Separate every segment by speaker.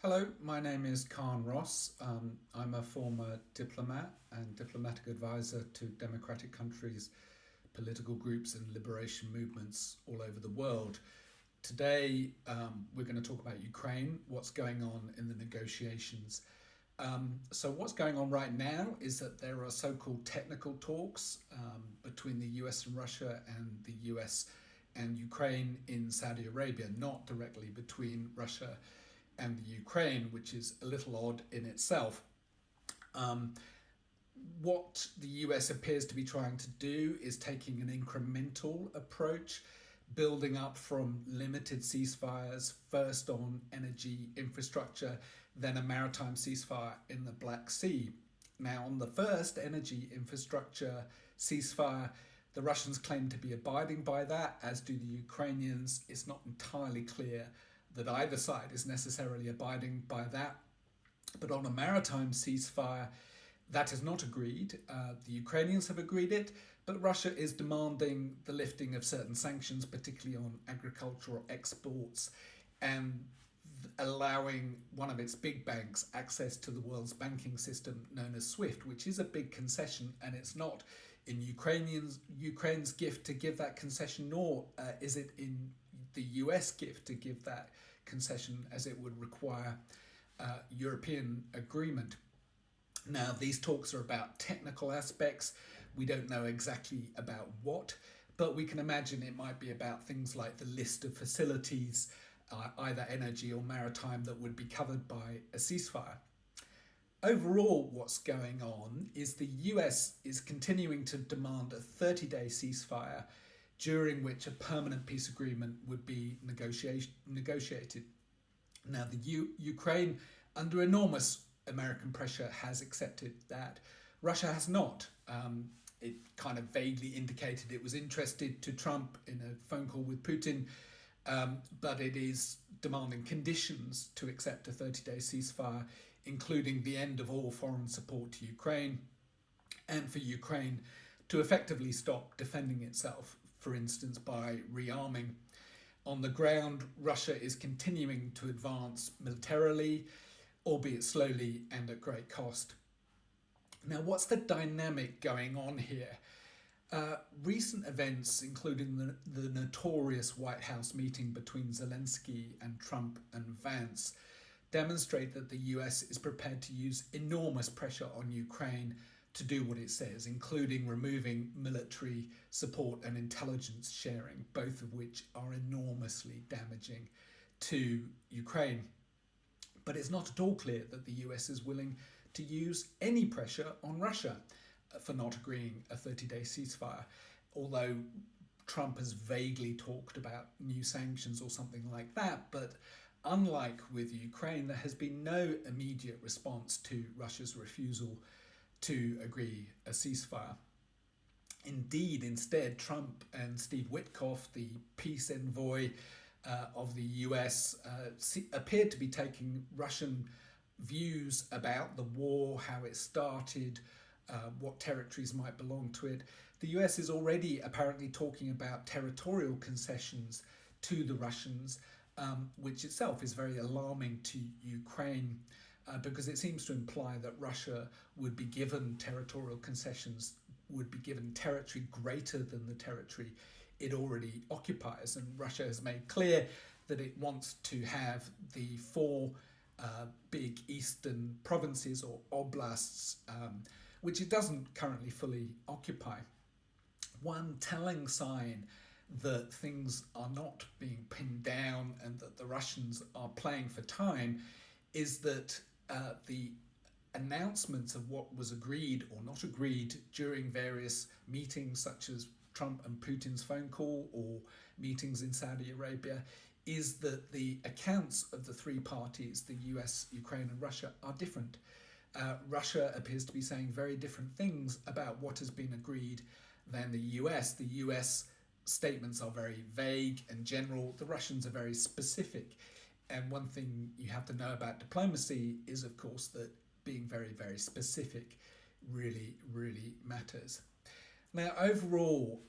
Speaker 1: Hello, my name is Khan Ross. I'm a former diplomat and diplomatic advisor to democratic countries, political groups, and liberation movements all over the world. Today, we're going to talk about Ukraine, what's going on in the negotiations. So, what's going on right now is that there are so called technical talks between the US and Russia and the US and Ukraine in Saudi Arabia, not directly between Russia and the Ukraine, which is a little odd in itself. Um, what the US appears to be trying to do is taking an incremental approach, building up from limited ceasefires, first on energy infrastructure, then a maritime ceasefire in the Black Sea. Now, on the first energy infrastructure ceasefire, the Russians claim to be abiding by that, as do the Ukrainians. It's not entirely clear that either side is necessarily abiding by that. But on a maritime ceasefire, that is not agreed. The Ukrainians have agreed it, but Russia is demanding the lifting of certain sanctions, particularly on agricultural exports, and allowing one of its big banks access to the world's banking system known as SWIFT, which is a big concession, and it's not in Ukraine's gift to give that concession, nor is it in the US gift to give that concession, as it would require European agreement. Now, these talks are about technical aspects. We don't know exactly about what, but we can imagine it might be about things like the list of facilities, either energy or maritime, that would be covered by a ceasefire. Overall, what's going on is the US is continuing to demand a 30-day ceasefire during which a permanent peace agreement would be negotiated. Now, the Ukraine, under enormous American pressure, has accepted that. Russia has not. It kind of vaguely indicated it was interested to Trump in a phone call with Putin, but it is demanding conditions to accept a 30-day ceasefire, including the end of all foreign support to Ukraine, and for Ukraine to effectively stop defending itself, for instance, by rearming. On the ground, Russia is continuing to advance militarily, albeit slowly and at great cost. Now, what's the dynamic going on here? Recent events, including the notorious White House meeting between Zelensky and Trump and Vance, demonstrate that the US is prepared to use enormous pressure on Ukraine to do what it says, including removing military support and intelligence sharing, both of which are enormously damaging to Ukraine. But it's not at all clear that the US is willing to use any pressure on Russia for not agreeing a 30-day ceasefire, although Trump has vaguely talked about new sanctions or something like that. But unlike with Ukraine, there has been no immediate response to Russia's refusal to agree a ceasefire. Indeed, instead, Trump and Steve Witkoff, the peace envoy of the US, appeared to be taking Russian views about the war, how it started, what territories might belong to it. The US is already apparently talking about territorial concessions to the Russians, which itself is very alarming to Ukraine. Because it seems to imply that Russia would be given territorial concessions, would be given territory greater than the territory it already occupies. And Russia has made clear that it wants to have the four big eastern provinces or oblasts, which it doesn't currently fully occupy. One telling sign that things are not being pinned down and that the Russians are playing for time is that the announcements of what was agreed or not agreed during various meetings, such as Trump and Putin's phone call or meetings in Saudi Arabia, is that the accounts of the three parties, the US, Ukraine, and Russia, are different. Russia appears to be saying very different things about what has been agreed than the US. The US statements are very vague and general, the Russians are very specific. And one thing you have to know about diplomacy is, of course, that being very, very specific really, really matters. Now, overall,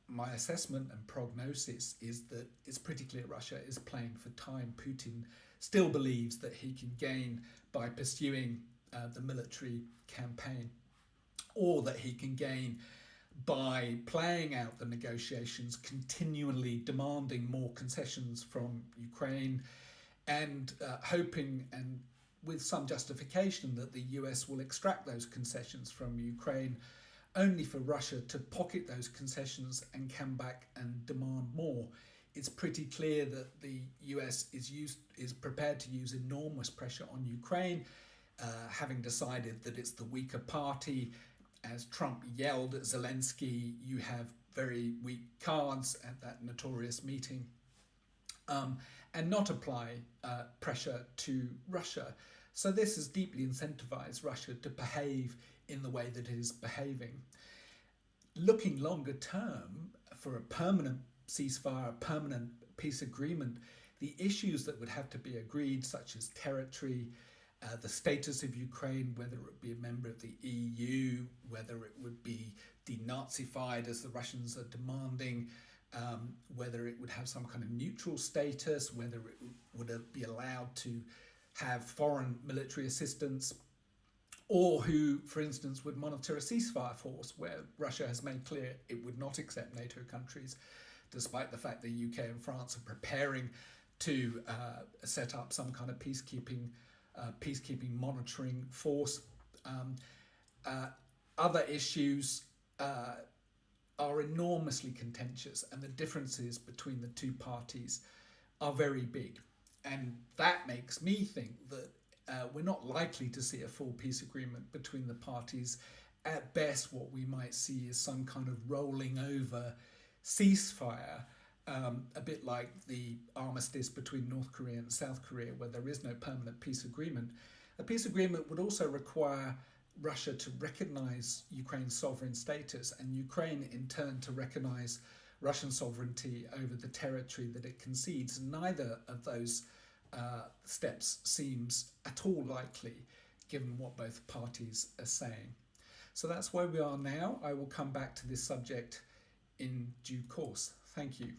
Speaker 1: my assessment and prognosis is that it's pretty clear Russia is playing for time. Putin still believes that he can gain by pursuing the military campaign, or that he can gain by playing out the negotiations, continually demanding more concessions from Ukraine, and hoping, and with some justification, that the US will extract those concessions from Ukraine, only for Russia to pocket those concessions and come back and demand more. It's pretty clear that the US is prepared to use enormous pressure on Ukraine, having decided that it's the weaker party. As Trump yelled at Zelensky, "You have very weak cards" at that notorious meeting, and not apply pressure to Russia. So this has deeply incentivized Russia to behave in the way that it is behaving. Looking longer term, for a permanent ceasefire, a permanent peace agreement, the issues that would have to be agreed, such as territory, the status of Ukraine, whether it would be a member of the EU, whether it would be denazified as the Russians are demanding, whether it would have some kind of neutral status, whether it would be allowed to have foreign military assistance, or who, for instance, would monitor a ceasefire force, where Russia has made clear it would not accept NATO countries, despite the fact the UK and France are preparing to set up some kind of peacekeeping monitoring force. Other issues are enormously contentious, and the differences between the two parties are very big. And that makes me think that we're not likely to see a full peace agreement between the parties. At best, what we might see is some kind of rolling over ceasefire, a bit like the armistice between North Korea and South Korea, where there is no permanent peace agreement. A peace agreement would also require Russia to recognize Ukraine's sovereign status, and Ukraine in turn to recognize Russian sovereignty over the territory that it concedes. Neither of those steps seems at all likely, given what both parties are saying. So that's where we are now. I will come back to this subject in due course. Thank you.